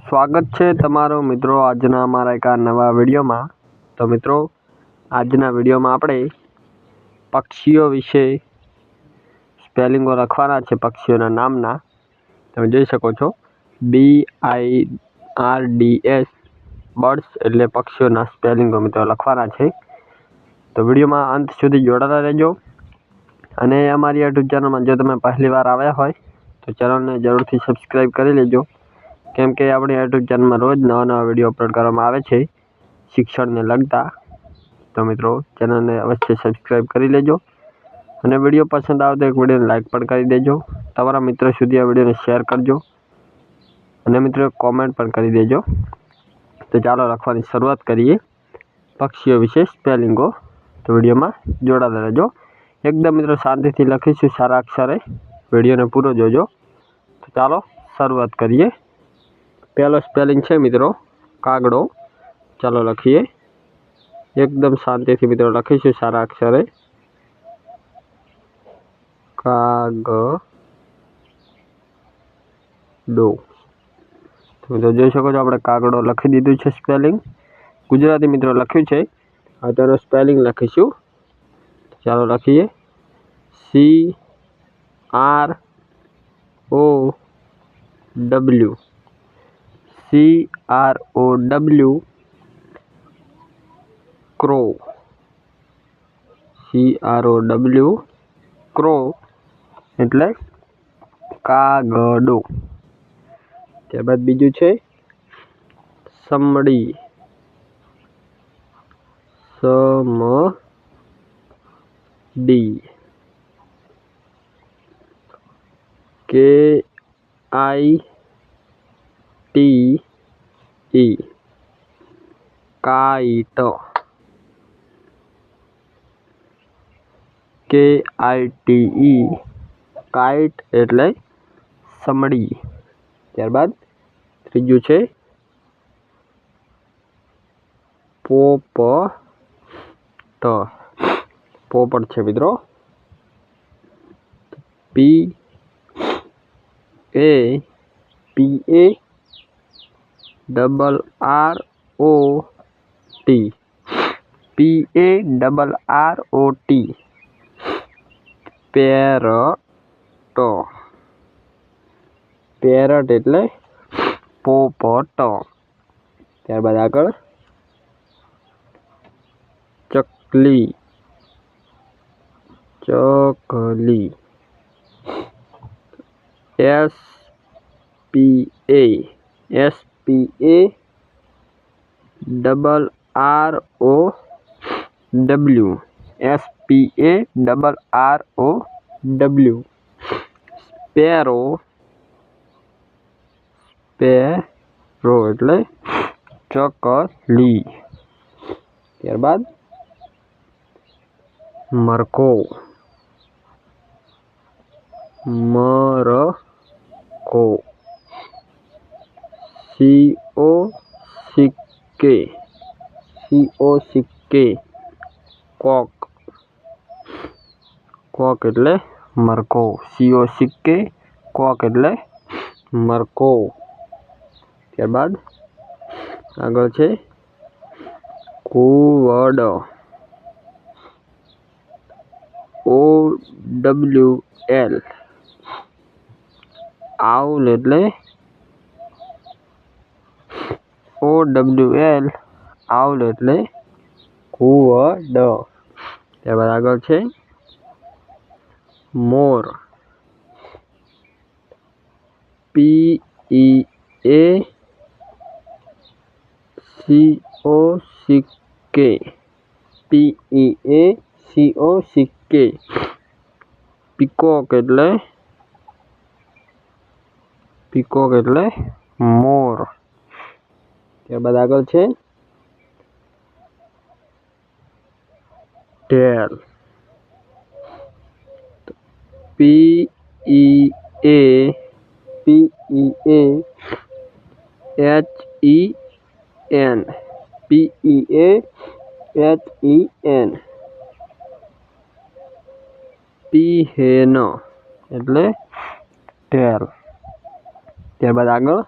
સ્વાગત છે તમારો મિત્રો આજના અમારા એક આ નવા વિડીયોમાં। તો મિત્રો આજના વિડીયોમાં આપણે પક્ષીઓ વિશે સ્પેલિંગો લખવાના છે પક્ષીઓના નામના। તમે જોઈ શકો છો BIRDS બર્ડ્સ એટલે પક્ષીઓના સ્પેલિંગો મિત્રો લખવાના છે। તો વિડીયોમાં અંત સુધી જોડાતા રહેજો। અને અમારી યુટ્યુબ ચેનલમાં જો તમે પહેલી વાર આવ્યા હોય તો ચેનલને જરૂરથી સબસ્ક્રાઈબ કરી લેજો, કેમ કે આપણી યુટ્યુબ ચેનલમાં રોજ નવા નવા વિડીયો અપલોડ કરવામાં આવે છે શિક્ષણને લગતા। તો મિત્રો ચેનલને અવશ્ય સબસ્ક્રાઈબ કરી લેજો અને વિડીયો પસંદ આવે તો એક વિડીયોને લાઈક પણ કરી દેજો। તમારા મિત્રો સુધી આ વિડીયોને શેર કરજો અને મિત્રો કોમેન્ટ પણ કરી દેજો। તો ચાલો લખવાની શરૂઆત કરીએ પક્ષીઓ વિશે સ્પેલિંગો। તો વિડીયોમાં જોડાતા રહેજો। એકદમ મિત્રો શાંતિથી લખીશું સારા અક્ષરે। વિડીયોને પૂરો જોજો। તો ચાલો શરૂઆત કરીએ। પહેલો સ્પેલિંગ છે મિત્રો કાગડો। ચાલો લખીએ। એકદમ શાંતિથી મિત્રો લખીશું સારા અક્ષરે કાગડો। તો મિત્રો જોઈ શકો છો આપણે કાગડો લખી દીધું છે સ્પેલિંગ। ગુજરાતી મિત્રો લખ્યું છે, હવે તેનો સ્પેલિંગ લખીશું। ચાલો લખીએ CROW ક્રો। CROW ક્રો એટલે કાગડો। ત્યારબાદ બીજું છે સમડી। સમડી KITE કાઈટ। KITE કાઈટ એટલે સમડી। ત્યારબાદ ત્રીજું છે પોપટ। પોપટ છે મિત્રો PARROT પેરટ। પેરટ એટલે પોપટ। ત્યારબાદ આગળ ચકલી। ચકલી SPARROW સ્પેરો। સ્પેરો એટલે ચકલી। ત્યારબાદ મરઘો। મરઘો COCK કોક। કોક એટલે મરઘો। COCK કોક એટલે મરઘો। ત્યારબાદ આગળ છે ઘુવડ। OWL આઉલ એટલે આઉલ એટલે ઘુવડ। ત્યારબાદ આગળ છે મોર। PEACOCK પીકોક એટલે મોર। ત્યારબાદ આગળ છે ઢેલ। PEAHEN પીહેન એટલે ઢેલ। ત્યારબાદ આગળ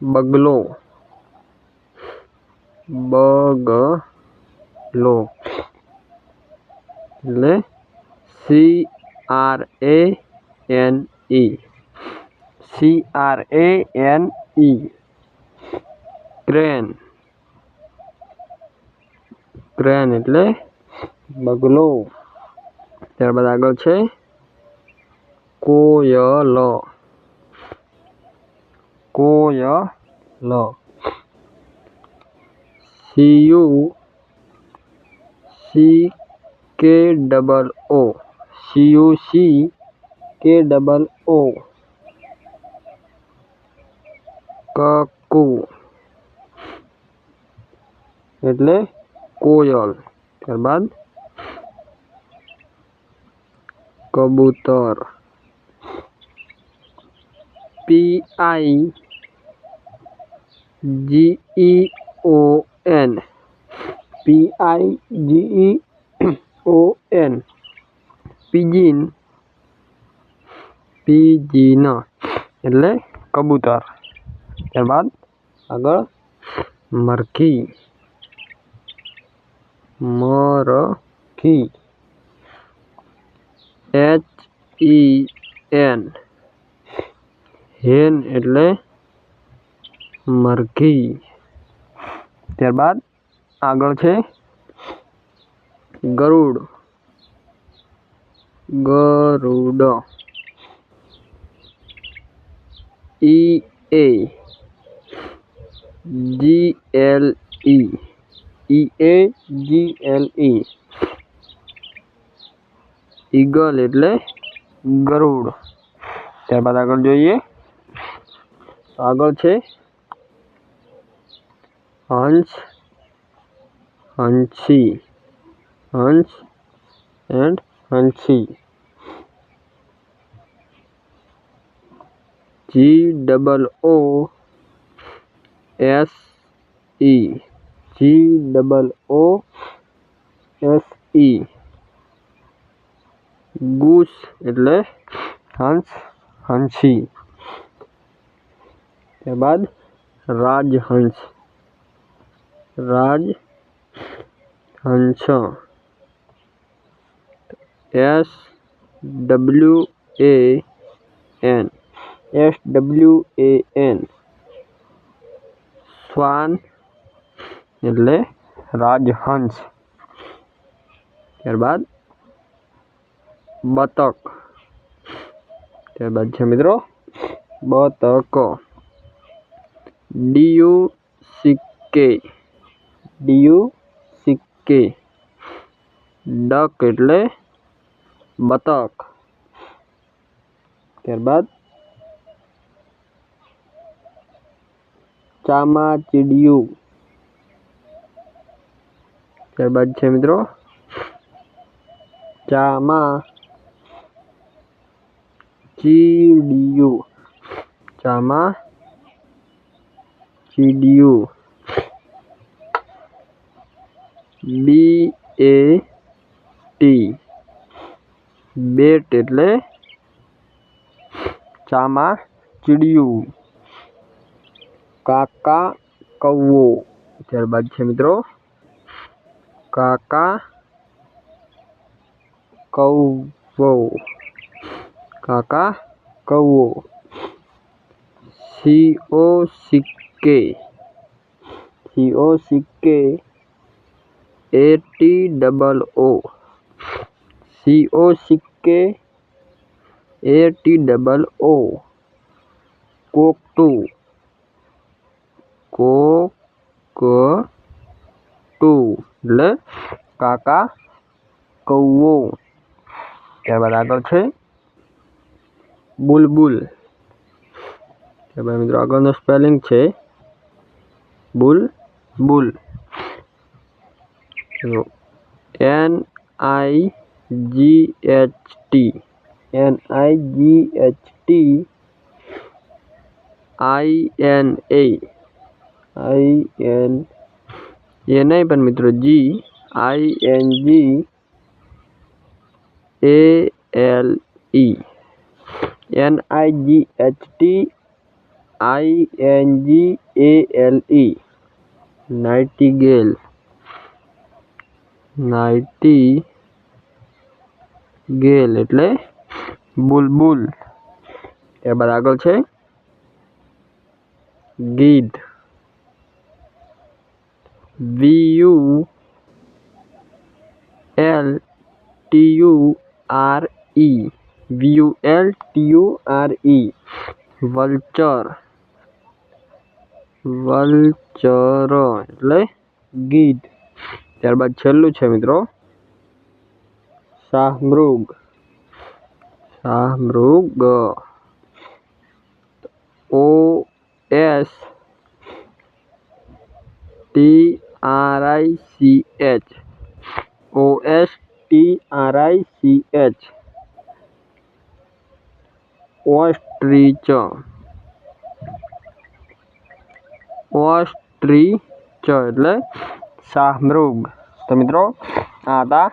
बगलो, बगलो એટલે CRANE, ક્રેન, ક્રેન એટલે બગલો. ત્યારબાદ આગળ છે કોયલ, કોયલ, CUCKOO, CUCKOO, કકુ એટલે કોયલ. ત્યારબાદ કબૂતર, PIGEON, PIGEON, પિજિન, પિજિન એટલે કબૂતર. ત્યારબાદ આગળ મરઘી, મરઘી, HEN, હેન એટલે મરઘી. ત્યારબાદ આગળ છે ગરુડ, ગરુડ, EAGLE, ઈગલ એટલે ગરુડ. ત્યારબાદ આગળ જોઈએ, આગળ છે હંસ, હંસી, હંસ એન્ડ હંસી, GOOSE, ગૂસ એટલે હંસ, હંસી. ત્યારબાદ રાજહંસ, રાજહંસ, SWAN, શ્વાન એટલે રાજહંસ. ત્યારબાદ બતક, ત્યારબાદ છે મિત્રો બતક, DUCK, ડક એટલે બતક. ત્યારબાદ ચામાચીડિયું. ત્યારબાદ છે મિત્રો ચામાચીડિયું, ચામાચીડિયું, BAT, બેટ એટલે ચામાચીડિયું. કાકા કૌવો. ત્યારબાદ છે મિત્રો કાકા કૌવો, કાકા કૌવો. COCK, ATOO, COCKATOO, કોકટું, કોકટું એટલે કાકા કૌવો. ત્યારબાદ આગળ છે બુલબુલ. ત્યારબાદ મિત્રો આગળનો સ્પેલિંગ છે બુલબુલ, NIGHT પણ મિત્રો GINGALE, NIGHT NIGALE નાઇટિગેલ એટલે બુલબુલ। ત્યારબાદ આગળ છે ગીધ VULTURE વલ્ચર એટલે ગીધ। ત્યારબાદ છેલ્લું છે મિત્રો શાહમૃગ OSTRICH ઓસ્ટ્રીચ એટલે શાહમૃગ। તો મિત્રો આ હતા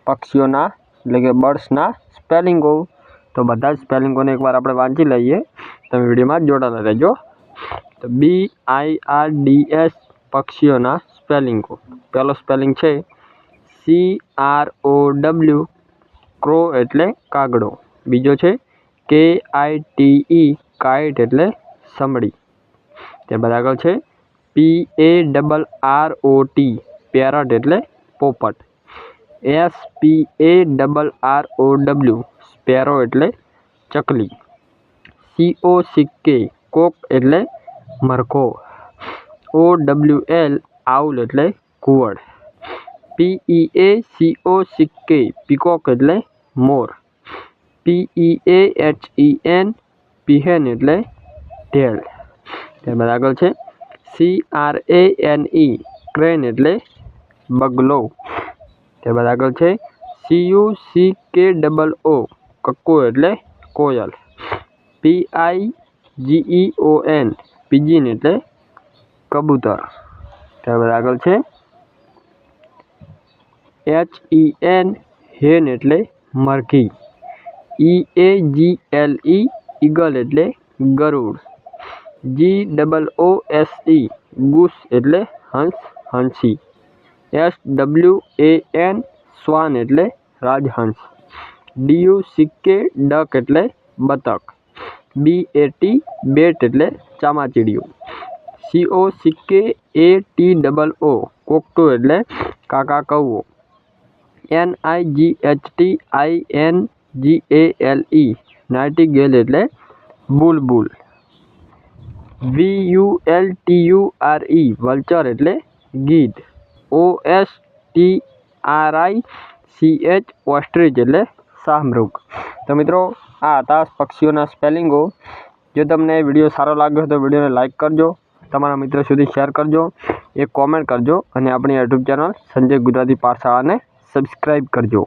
પક્ષીઓના એટલે કે બર્ડ્સના સ્પેલિંગો। તો બધા જ સ્પેલિંગોને એકવાર આપણે વાંચી લઈએ, તમે વિડીયોમાં જોડાયેલા રહેજો। તો BIRDS પક્ષીઓના સ્પેલિંગો। પહેલો સ્પેલિંગ છે CROW ક્રો એટલે કાગડો। બીજો છે KITE કાઇટ એટલે સમડી। ત્યારબાદ આગળ છે PARROT પેરટ એટલે પોપટ। SPARROW સ્પેરો એટલે ચકલી। COCK કોક એટલે મરઘો। OWL આઉલ એટલે ઘુવડ। PEACOCK પીકોક એટલે મોર। PEAHEN પીહેન એટલે ઢેલ। ત્યારબાદ આગળ છે CRANE ક્રેન એટલે બગલો। ત્યારબાદ આગળ છે CUCKOO કક્કો એટલે કોયલ। PIGEON પિજિન એટલે કબૂતર। ત્યારબાદ આગળ છે HEN હેન એટલે મરઘી। EAGLE ઈગલ એટલે ગરુડ। GOOSE ગૂસ એટલે હંસ હંસી। SWAN શ્વાન એટલે રાજહંસ। DUCK ડક એટલે બતક। BAT બેટ એટલે ચામાચીડિયું। COCKATOO કોકટો એટલે કાકા કૌવો। NIGHTINGALE નાઇટિગેલ એટલે બુલબુલ। VULTURE વલ્ચર એટલે ગીધ। OSTRICH ઓસ્ટ્રીચ એટલે શાહમૃગ। તો મિત્રો આ હતા પક્ષીઓના સ્પેલિંગો। જો તમને વિડીયો સારો લાગ્યો તો વિડીયોને લાઇક કરજો, તમારા મિત્રો સુધી શેર કરજો, એક કોમેન્ટ કરજો અને આપણી યુટ્યુબ ચેનલ સંજય ગુજરાતી પાઠશાળાને સબસ્ક્રાઈબ કરજો।